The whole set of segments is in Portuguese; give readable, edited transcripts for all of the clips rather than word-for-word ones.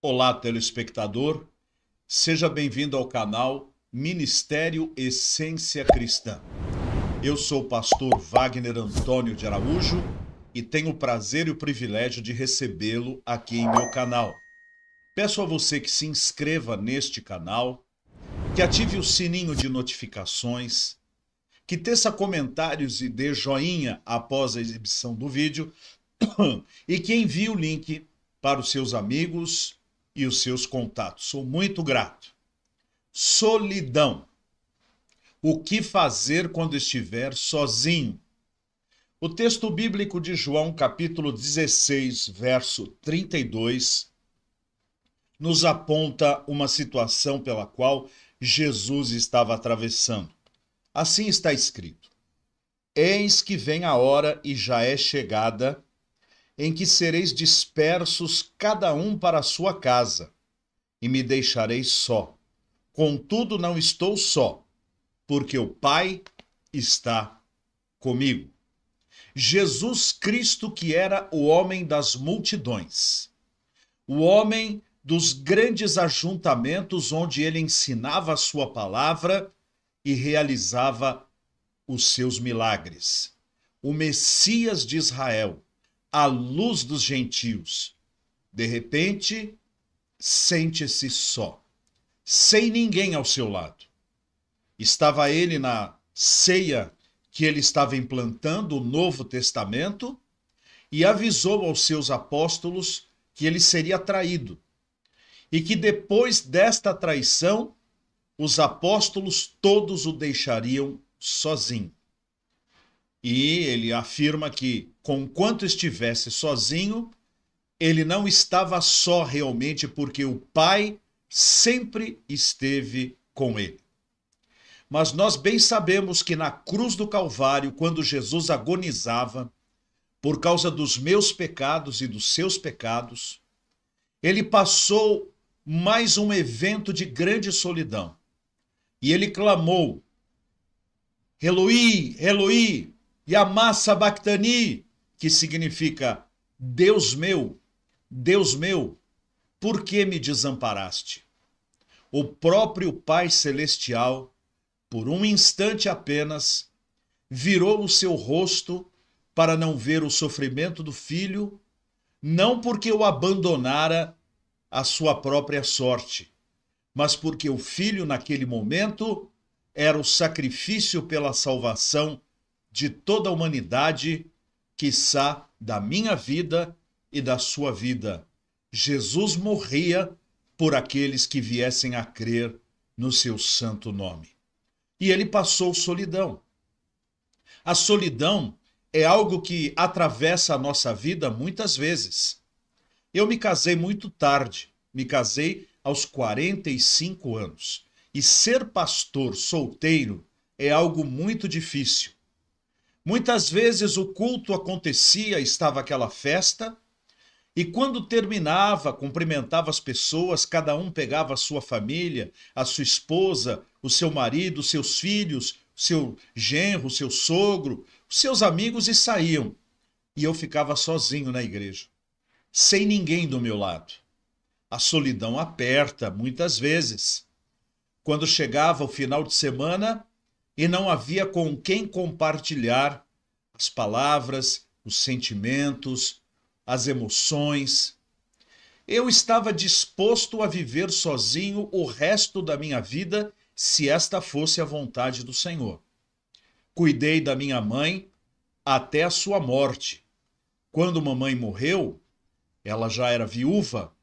Olá, telespectador. Seja bem-vindo ao canal Ministério Essência Cristã. Eu sou o pastor Wagner Antônio de Araújo e tenho o prazer e o privilégio de recebê-lo aqui em meu canal. Peço a você que se inscreva neste canal, que ative o sininho de notificações, que teça comentários e dê joinha após a exibição do vídeo e que envie o link para os seus amigos e os seus contatos. Sou muito grato. Solidão. O que fazer quando estiver sozinho? O texto bíblico de João, capítulo 16, verso 32, nos aponta uma situação pela qual Jesus estava atravessando. Assim está escrito: Eis que vem a hora e já é chegada, em que sereis dispersos cada um para a sua casa, e me deixareis só. Contudo, não estou só, porque o Pai está comigo. Jesus Cristo, que era o homem das multidões, o homem dos grandes ajuntamentos onde ele ensinava a sua palavra e realizava os seus milagres. O Messias de Israel, a luz dos gentios, de repente, sente-se só, sem ninguém ao seu lado. Estava ele na ceia que ele estava implantando, o Novo Testamento, e avisou aos seus apóstolos que ele seria traído. E que depois desta traição, os apóstolos todos o deixariam sozinho. E ele afirma que, conquanto estivesse sozinho, ele não estava só realmente, porque o Pai sempre esteve com ele. Mas nós bem sabemos que na cruz do Calvário, quando Jesus agonizava por causa dos meus pecados e dos seus pecados, ele passou mais um evento de grande solidão. E ele clamou: Eloi, Eloi, lama sabachthani, que significa: Deus meu, por que me desamparaste? O próprio Pai Celestial, por um instante apenas, virou o seu rosto para não ver o sofrimento do filho, não porque o abandonara à sua própria sorte, mas porque o filho, naquele momento, era o sacrifício pela salvação de toda a humanidade, quiçá da minha vida e da sua vida. Jesus morria por aqueles que viessem a crer no seu santo nome. E ele passou solidão. A solidão é algo que atravessa a nossa vida muitas vezes. Eu me casei muito tarde, me casei aos 45 anos. E ser pastor solteiro é algo muito difícil. Muitas vezes o culto acontecia, estava aquela festa, e quando terminava, cumprimentava as pessoas, cada um pegava a sua família, a sua esposa, o seu marido, os seus filhos, o seu genro, o seu sogro, os seus amigos e saíam. E eu ficava sozinho na igreja, sem ninguém do meu lado. A solidão aperta muitas vezes. Quando chegava o final de semana e não havia com quem compartilhar as palavras, os sentimentos, as emoções. Eu estava disposto a viver sozinho o resto da minha vida, se esta fosse a vontade do Senhor. Cuidei da minha mãe até a sua morte. Quando mamãe morreu, ela já era viúva,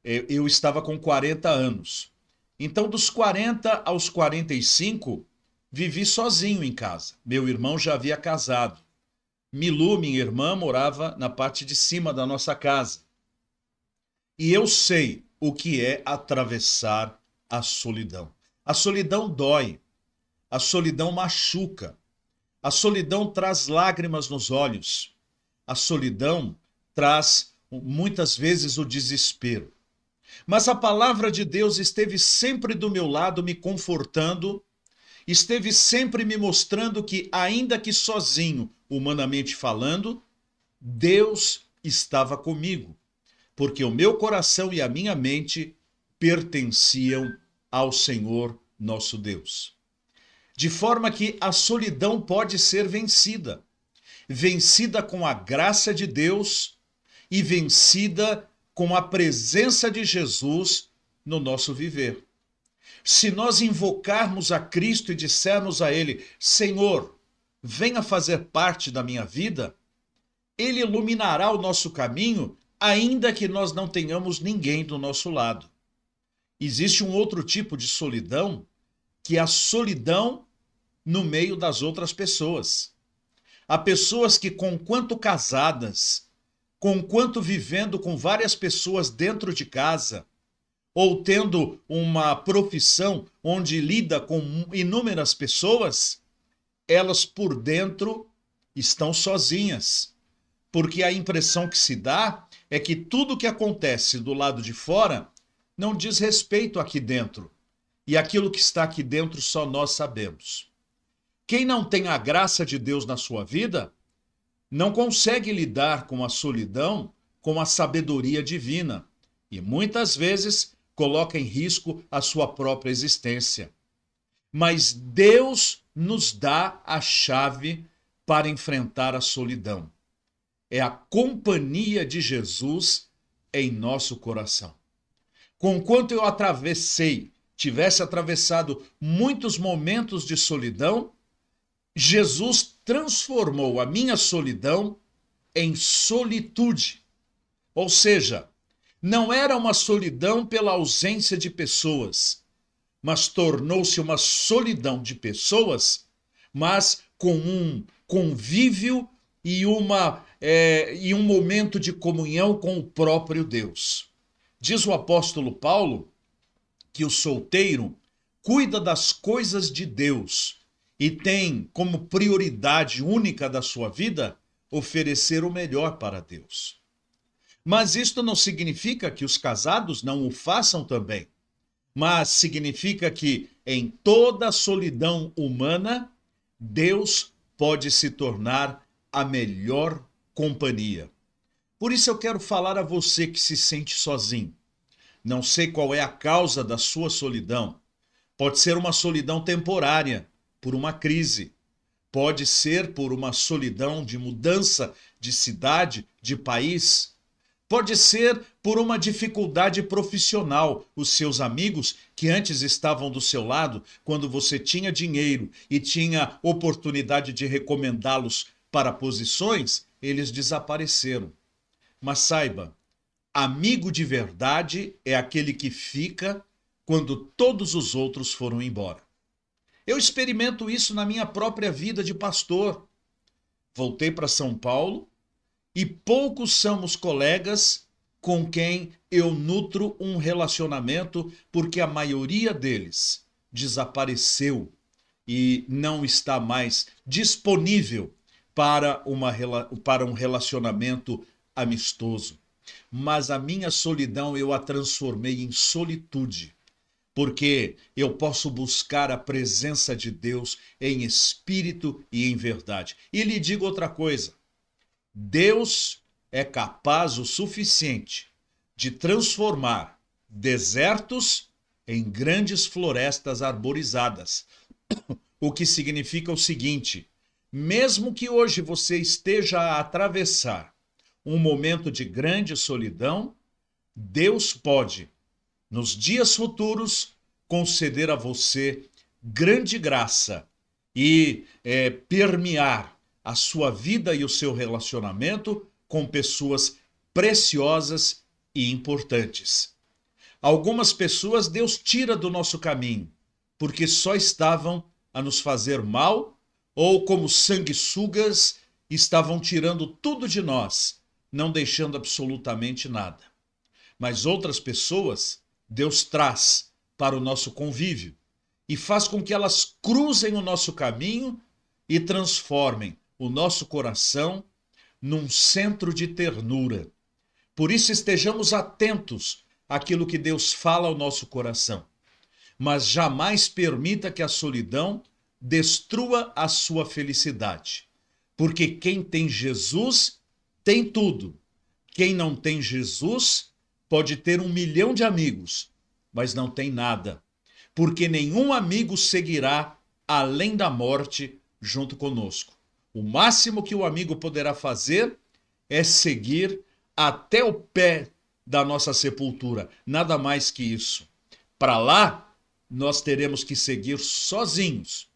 eu estava com 40 anos. Então, dos 40 aos 45, vivi sozinho em casa. Meu irmão já havia casado. Milu, minha irmã, morava na parte de cima da nossa casa. E eu sei o que é atravessar a solidão. A solidão dói, a solidão machuca, a solidão traz lágrimas nos olhos, a solidão traz muitas vezes o desespero. Mas a palavra de Deus esteve sempre do meu lado, me confortando, esteve sempre me mostrando que, ainda que sozinho, humanamente falando, Deus estava comigo. porque o meu coração e a minha mente pertenciam ao Senhor nosso Deus. De forma que a solidão pode ser vencida. Vencida com a graça de Deus e vencida com a presença de Jesus no nosso viver. Se nós invocarmos a Cristo e dissermos a Ele: Senhor, venha fazer parte da minha vida, Ele iluminará o nosso caminho, ainda que nós não tenhamos ninguém do nosso lado. Existe um outro tipo de solidão, que é a solidão no meio das outras pessoas. Há pessoas que, conquanto casadas, conquanto vivendo com várias pessoas dentro de casa, ou tendo uma profissão onde lida com inúmeras pessoas, elas por dentro estão sozinhas, porque a impressão que se dá é que tudo que acontece do lado de fora não diz respeito aqui dentro, e aquilo que está aqui dentro só nós sabemos. Quem não tem a graça de Deus na sua vida não consegue lidar com a solidão com a sabedoria divina e muitas vezes coloca em risco a sua própria existência. Mas Deus nos dá a chave para enfrentar a solidão. É a companhia de Jesus em nosso coração. Conquanto eu tivesse atravessado muitos momentos de solidão, Jesus transformou a minha solidão em solitude. Ou seja, não era uma solidão pela ausência de pessoas, mas tornou-se uma solidão de pessoas, mas com um convívio e um momento de comunhão com o próprio Deus. Diz o apóstolo Paulo que o solteiro cuida das coisas de Deus e tem como prioridade única da sua vida oferecer o melhor para Deus. Mas isto não significa que os casados não o façam também, mas significa que em toda a solidão humana, Deus pode se tornar a melhor companhia. Por isso eu quero falar a você que se sente sozinho. Não sei qual é a causa da sua solidão. Pode ser uma solidão temporária, por uma crise. Pode ser por uma solidão de mudança de cidade, de país. Pode ser por uma dificuldade profissional. Os seus amigos que antes estavam do seu lado, quando você tinha dinheiro e tinha oportunidade de recomendá-los para posições, eles desapareceram. Mas saiba, amigo de verdade é aquele que fica quando todos os outros foram embora. Eu experimento isso na minha própria vida de pastor. Voltei para São Paulo e poucos são os colegas com quem eu nutro um relacionamento, porque a maioria deles desapareceu e não está mais disponível para um relacionamento amistoso. Mas a minha solidão eu a transformei em solitude, porque eu posso buscar a presença de Deus em espírito e em verdade. E lhe digo outra coisa, Deus é capaz o suficiente de transformar desertos em grandes florestas arborizadas, o que significa o seguinte: mesmo que hoje você esteja a atravessar um momento de grande solidão, Deus pode, nos dias futuros, conceder a você grande graça e permear a sua vida e o seu relacionamento com pessoas preciosas e importantes. Algumas pessoas Deus tira do nosso caminho, porque só estavam a nos fazer mal ou como sanguessugas estavam tirando tudo de nós, não deixando absolutamente nada. Mas outras pessoas Deus traz para o nosso convívio e faz com que elas cruzem o nosso caminho e transformem o nosso coração num centro de ternura. Por isso estejamos atentos àquilo que Deus fala ao nosso coração, mas jamais permita que a solidão destrua a sua felicidade, porque quem tem Jesus tem tudo. Quem não tem Jesus pode ter 1 milhão de amigos, mas não tem nada, porque nenhum amigo seguirá além da morte junto conosco. O máximo que o amigo poderá fazer é seguir até o pé da nossa sepultura, nada mais que isso. Para lá, nós teremos que seguir sozinhos.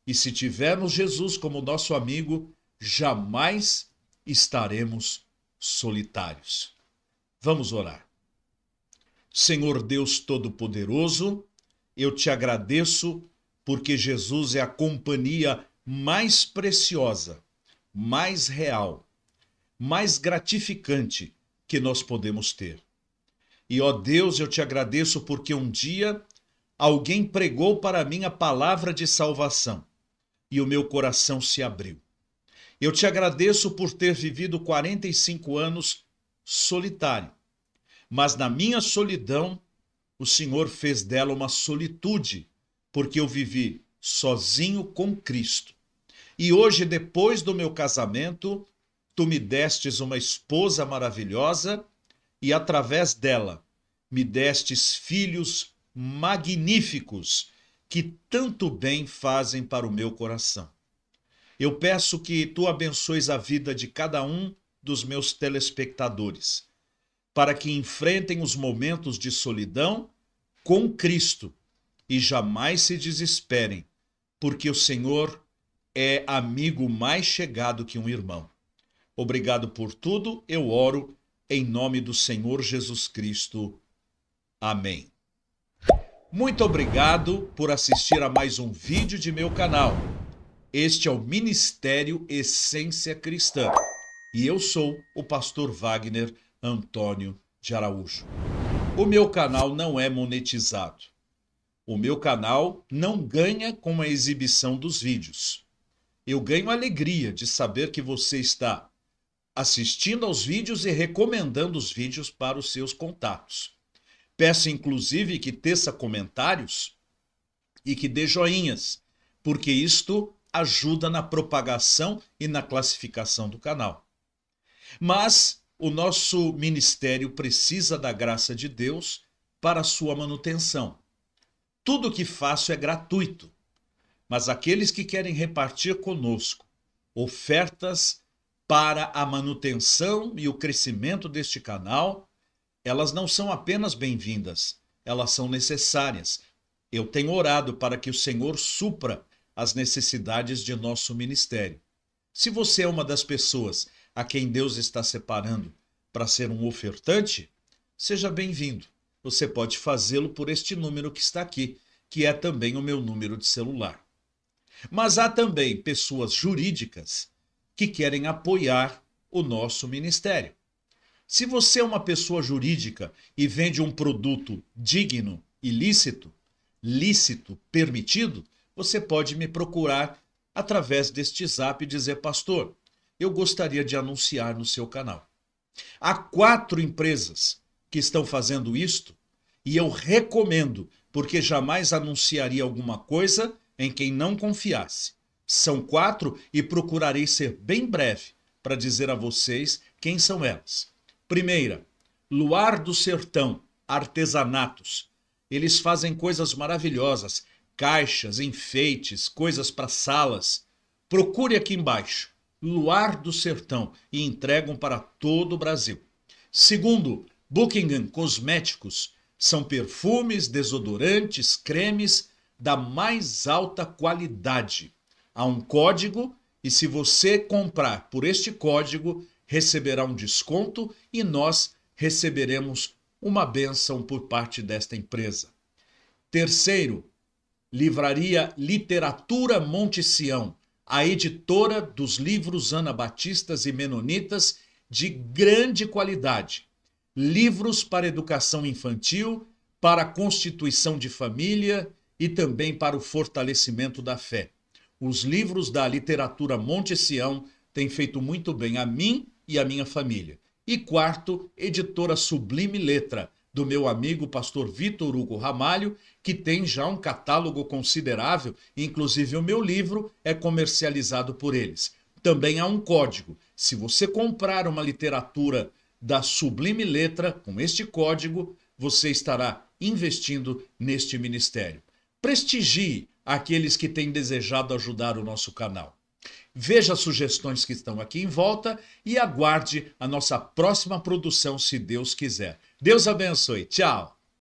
E se tivermos Jesus como nosso amigo, jamais estaremos solitários. Vamos orar. Senhor Deus Todo-Poderoso, eu te agradeço porque Jesus é a companhia mais preciosa, mais real, mais gratificante que nós podemos ter. E, ó Deus, eu te agradeço porque um dia alguém pregou para mim a palavra de salvação e o meu coração se abriu. Eu te agradeço por ter vivido 45 anos solitário, mas na minha solidão, o Senhor fez dela uma solitude, porque eu vivi sozinho com Cristo. E hoje, depois do meu casamento, tu me destes uma esposa maravilhosa e, através dela, me destes filhos magníficos que tanto bem fazem para o meu coração. Eu peço que tu abençoes a vida de cada um dos meus telespectadores, para que enfrentem os momentos de solidão com Cristo e jamais se desesperem, porque o Senhor é amigo mais chegado que um irmão. Obrigado por tudo, eu oro em nome do Senhor Jesus Cristo. Amém. Muito obrigado por assistir a mais um vídeo de meu canal. Este é o Ministério Essência Cristã e eu sou o pastor Wagner Antônio de Araújo. O meu canal não é monetizado. O meu canal não ganha com a exibição dos vídeos. Eu ganho alegria de saber que você está assistindo aos vídeos e recomendando os vídeos para os seus contatos. Peço inclusive que teça comentários e que dê joinhas, porque isto ajuda na propagação e na classificação do canal. Mas o nosso ministério precisa da graça de Deus para a sua manutenção. Tudo o que faço é gratuito, mas aqueles que querem repartir conosco ofertas para a manutenção e o crescimento deste canal, elas não são apenas bem-vindas, elas são necessárias. Eu tenho orado para que o Senhor supra as necessidades de nosso ministério. Se você é uma das pessoas a quem Deus está separando para ser um ofertante, seja bem-vindo. Você pode fazê-lo por este número que está aqui, que é também o meu número de celular. Mas há também pessoas jurídicas que querem apoiar o nosso ministério. Se você é uma pessoa jurídica e vende um produto digno, ilícito, lícito, permitido, você pode me procurar através deste zap e dizer: pastor, eu gostaria de anunciar no seu canal. Há 4 empresas que estão fazendo isto e eu recomendo, porque jamais anunciaria alguma coisa em quem não confiasse. São 4 e procurarei ser bem breve para dizer a vocês quem são elas. Primeira, Luar do Sertão, artesanatos. Eles fazem coisas maravilhosas, caixas, enfeites, coisas para salas. Procure aqui embaixo, Luar do Sertão, e entregam para todo o Brasil. Segundo, Buckingham Cosméticos. São perfumes, desodorantes, cremes da mais alta qualidade. Há um código e se você comprar por este código, receberá um desconto e nós receberemos uma bênção por parte desta empresa. Terceiro, Livraria Literatura Monte Sião, a editora dos livros anabatistas e menonitas de grande qualidade. Livros para educação infantil, para a constituição de família e também para o fortalecimento da fé. Os livros da Literatura Monte Sião têm feito muito bem a mim e a minha família. E quarto, Editora Sublime Letra, do meu amigo pastor Vitor Hugo Ramalho, que tem já um catálogo considerável, inclusive o meu livro é comercializado por eles. Também há um código. Se você comprar uma literatura da Sublime Letra, com este código, você estará investindo neste ministério. Prestigie aqueles que têm desejado ajudar o nosso canal. Veja as sugestões que estão aqui em volta e aguarde a nossa próxima produção, se Deus quiser. Deus abençoe. Tchau!